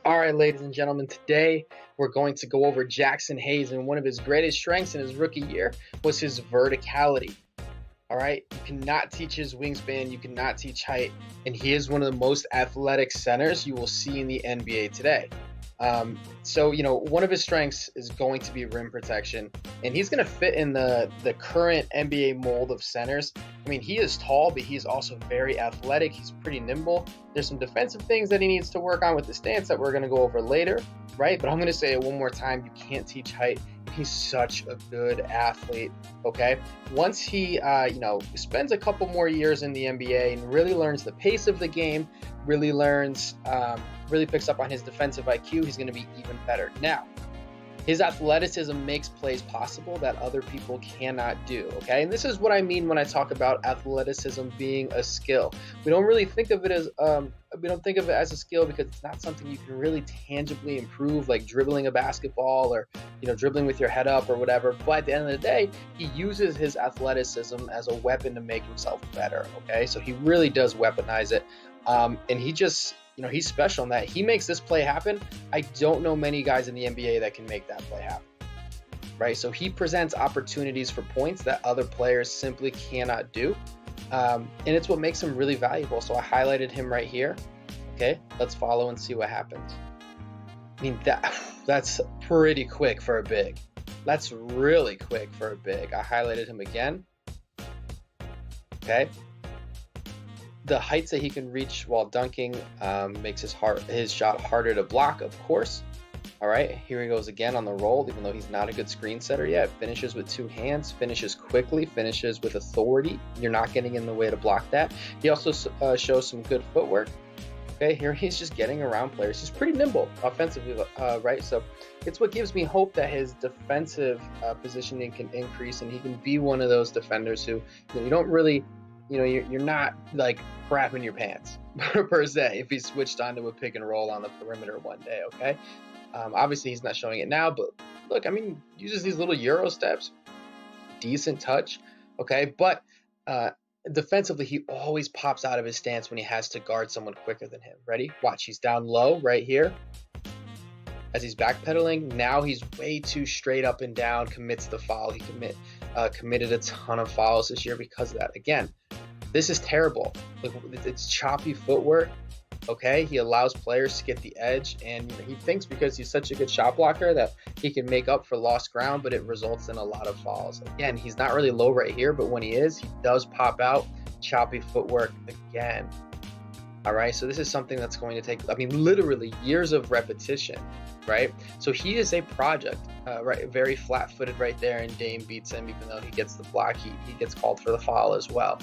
All right, ladies and gentlemen, today we're going to go over Jaxson Hayes, and one of his greatest strengths in his rookie year was his verticality. All right, you cannot teach his wingspan, you cannot teach height, and he is one of the most athletic centers you will see in the NBA today. One of his strengths is going to be rim protection, and he's going to fit in the current NBA mold of centers. I mean, he is tall, but he's also very athletic. He's pretty nimble. There's some defensive things that he needs to work on with the stance that we're going to go over later, right? But I'm going to say it one more time. You can't teach height. He's such a good athlete, okay? Once he, spends a couple more years in the NBA and really learns the pace of the game, really picks up on his defensive IQ, he's going to be even better. Now, his athleticism makes plays possible that other people cannot do, okay? And this is what I mean when I talk about athleticism being a skill. We don't think of it as a skill because it's not something you can really tangibly improve, like dribbling a basketball or dribbling with your head up or whatever. But at the end of the day, he uses his athleticism as a weapon to make himself better, okay? So he really does weaponize it, and he just he's special in that he makes this play happen. I don't know many guys in the NBA that can make that play happen, right? So he presents opportunities for points that other players simply cannot do, and it's what makes him really valuable. So I highlighted him right here. Okay, let's follow and see what happens. I mean, that's pretty quick for a big. That's really quick for a big. I highlighted him again. Okay. The heights that he can reach while dunking makes his shot harder to block, of course. All right, here he goes again on the roll, even though he's not a good screen setter yet. Finishes with two hands, finishes quickly, finishes with authority. You're not getting in the way to block that. He also shows some good footwork. Okay, here he's just getting around players. He's pretty nimble offensively, right? So it's what gives me hope that his defensive positioning can increase, and he can be one of those defenders who you don't really you're not like crapping your pants per se if he switched onto a pick and roll on the perimeter one day, okay? Obviously, he's not showing it now, but look, I mean, uses these little Euro steps, decent touch, okay? But defensively, he always pops out of his stance when he has to guard someone quicker than him. Ready? Watch, he's down low right here. As he's backpedaling, now he's way too straight up and down, commits the foul. He committed a ton of fouls this year because of that. Again, this is terrible. It's choppy footwork, okay? He allows players to get the edge, and he thinks because he's such a good shot blocker that he can make up for lost ground, but it results in a lot of fouls. Again, he's not really low right here, but when he is, he does pop out. Choppy footwork again. All right, so this is something that's going to take, literally years of repetition, right? So he is a project, right? Very flat-footed right there, and Dame beats him, even though he gets the block. He gets called for the foul as well.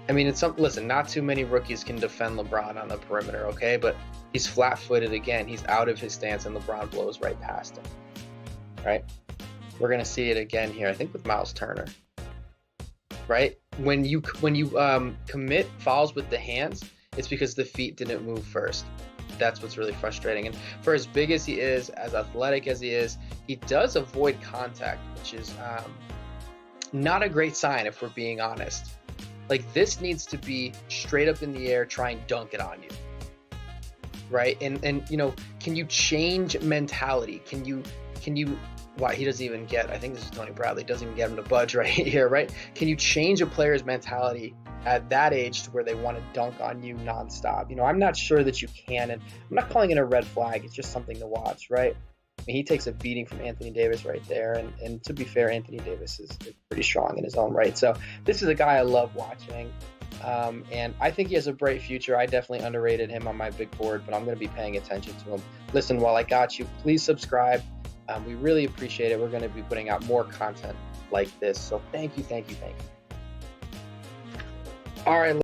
Listen, not too many rookies can defend LeBron on the perimeter, okay? But he's flat-footed again. He's out of his stance, and LeBron blows right past him, right? We're going to see it again here, I think with Miles Turner, right? When you commit fouls with the hands, it's because the feet didn't move first. That's what's really frustrating. And for as big as he is, as athletic as he is, he does avoid contact, which is not a great sign if we're being honest. Like, this needs to be straight up in the air, try and dunk it on you, right? And can you change mentality? Can you why he doesn't even get, I think this is Tony Bradley, doesn't even get him to budge right here, right? Can you change a player's mentality at that age to where they want to dunk on you nonstop? I'm not sure that you can, and I'm not calling it a red flag. It's just something to watch, right? I mean, he takes a beating from Anthony Davis right there, and to be fair, Anthony Davis is pretty strong in his own right. So this is a guy I love watching, and I think he has a bright future. I definitely underrated him on my big board, but I'm going to be paying attention to him. Listen, while I got you, please subscribe. We really appreciate it. We're going to be putting out more content like this. So thank you. All right.